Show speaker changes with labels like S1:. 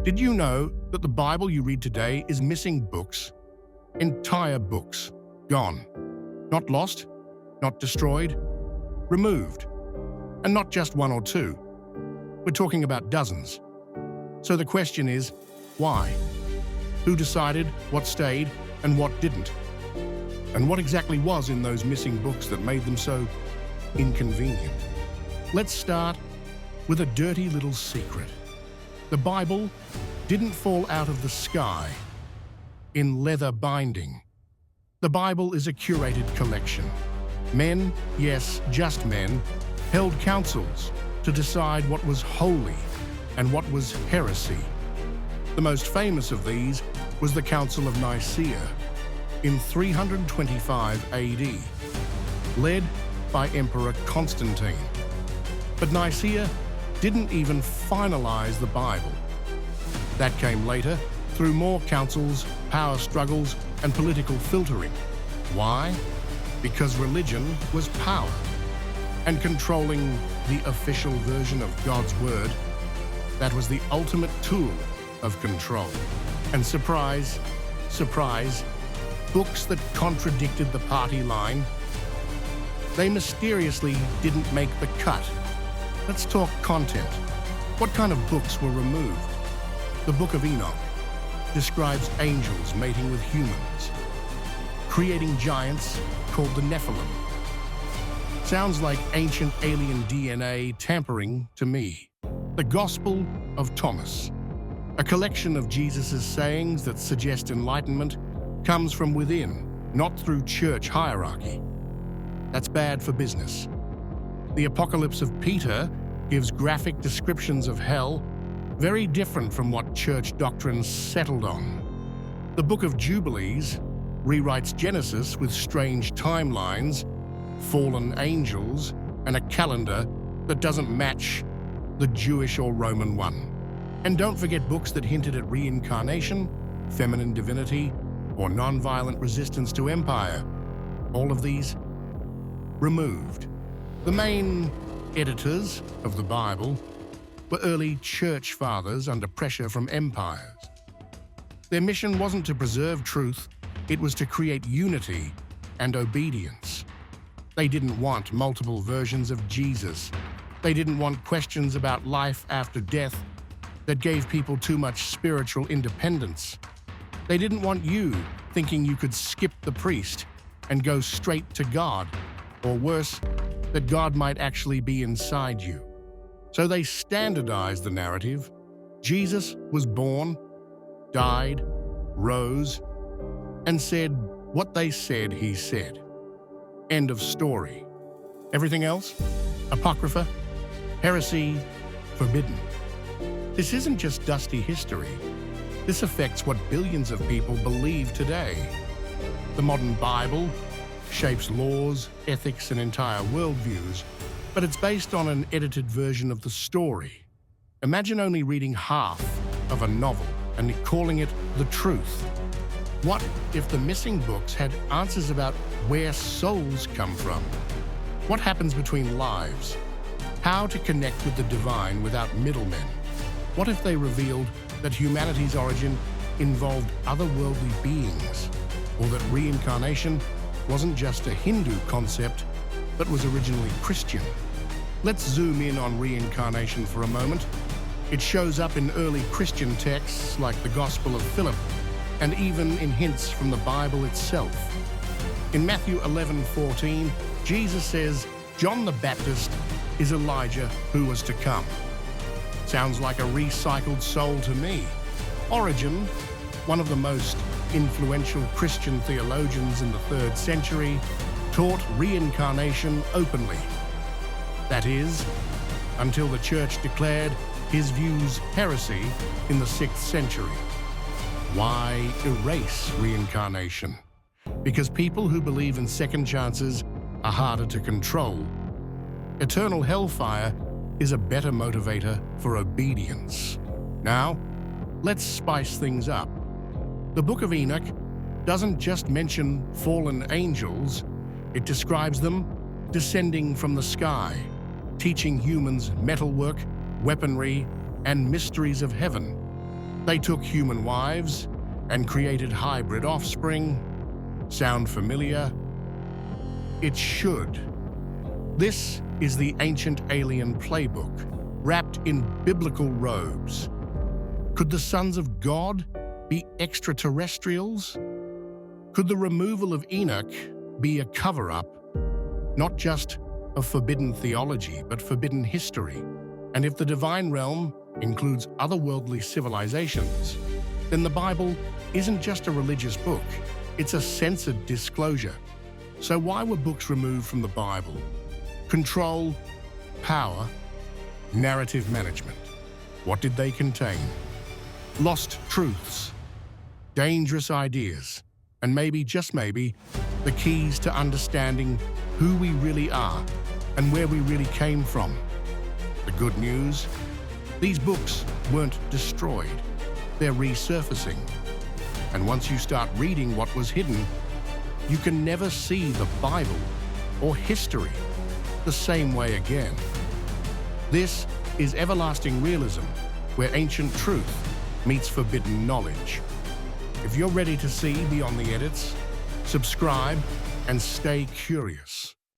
S1: Did you know that the Bible you read today is missing books? Entire books. Gone. Not lost, not destroyed, removed. And not just one or two. We're talking about dozens. So the question is, why? Who decided what stayed and what didn't? And what exactly was in those missing books that made them so inconvenient? Let's start with a dirty little secret. The Bible didn't fall out of the sky in leather binding. The Bible is a curated collection. Men, yes, just men, held councils to decide what was holy and what was heresy. The most famous of these was the Council of Nicaea in 325 AD, led by Emperor Constantine. But Nicaea didn't even finalize the Bible. That came later through more councils, power struggles, and political filtering. Why? Because religion was power, and controlling the official version of God's Word, that was the ultimate tool of control. And surprise, surprise, books that contradicted the party line, they mysteriously didn't make the cut. Let's talk content. What kind of books were removed? The Book of Enoch describes angels mating with humans, creating giants called the Nephilim. Sounds like ancient alien DNA tampering to me. The Gospel of Thomas, a collection of Jesus' sayings that suggest enlightenment comes from within, not through church hierarchy. That's bad for business. The Apocalypse of Peter gives graphic descriptions of hell, very different from what church doctrines settled on. The Book of Jubilees rewrites Genesis with strange timelines, fallen angels, and a calendar that doesn't match the Jewish or Roman one. And don't forget books that hinted at reincarnation, feminine divinity, or nonviolent resistance to empire. All of these removed. The main editors of the Bible were early church fathers under pressure from empires. Their mission wasn't to preserve truth, it was to create unity and obedience. They didn't want multiple versions of Jesus. They didn't want questions about life after death that gave people too much spiritual independence. They didn't want you thinking you could skip the priest and go straight to God, or worse, that God might actually be inside you. So they standardized the narrative. Jesus was born, died, rose, and said what they said he said. End of story. Everything else? Apocrypha? Heresy? Forbidden. This isn't just dusty history. This affects what billions of people believe today. The modern Bible shapes laws, ethics, and entire worldviews, but it's based on an edited version of the story. Imagine only reading half of a novel and calling it the truth. What if the missing books had answers about where souls come from? What happens between lives? How to connect with the divine without middlemen? What if they revealed that humanity's origin involved otherworldly beings, or that reincarnation wasn't just a Hindu concept, but was originally Christian? Let's zoom in on reincarnation for a moment. It shows up in early Christian texts like the Gospel of Philip, and even in hints from the Bible itself. In Matthew 11:14, Jesus says, John the Baptist is Elijah who was to come. Sounds like a recycled soul to me. Origen, one of the most influential Christian theologians in the 3rd century, taught reincarnation openly. That is, until the church declared his views heresy in the 6th century. Why erase reincarnation? Because people who believe in second chances are harder to control. Eternal hellfire is a better motivator for obedience. Now, let's spice things up. The Book of Enoch doesn't just mention fallen angels, it describes them descending from the sky, teaching humans metalwork, weaponry, and mysteries of heaven. They took human wives and created hybrid offspring. Sound familiar? It should. This is the ancient alien playbook, wrapped in biblical robes. Could the sons of God be extraterrestrials? Could the removal of Enoch be a cover-up, not just of forbidden theology, but forbidden history? And if the divine realm includes otherworldly civilizations, then the Bible isn't just a religious book, it's a censored disclosure. So why were books removed from the Bible? Control, power, narrative management. What did they contain? Lost truths, dangerous ideas, and maybe, just maybe, the keys to understanding who we really are and where we really came from. The good news? These books weren't destroyed, they're resurfacing. And once you start reading what was hidden, you can never see the Bible or history the same way again. This is Everlasting Realism, where ancient truth meets forbidden knowledge. If you're ready to see beyond the edits, subscribe and stay curious.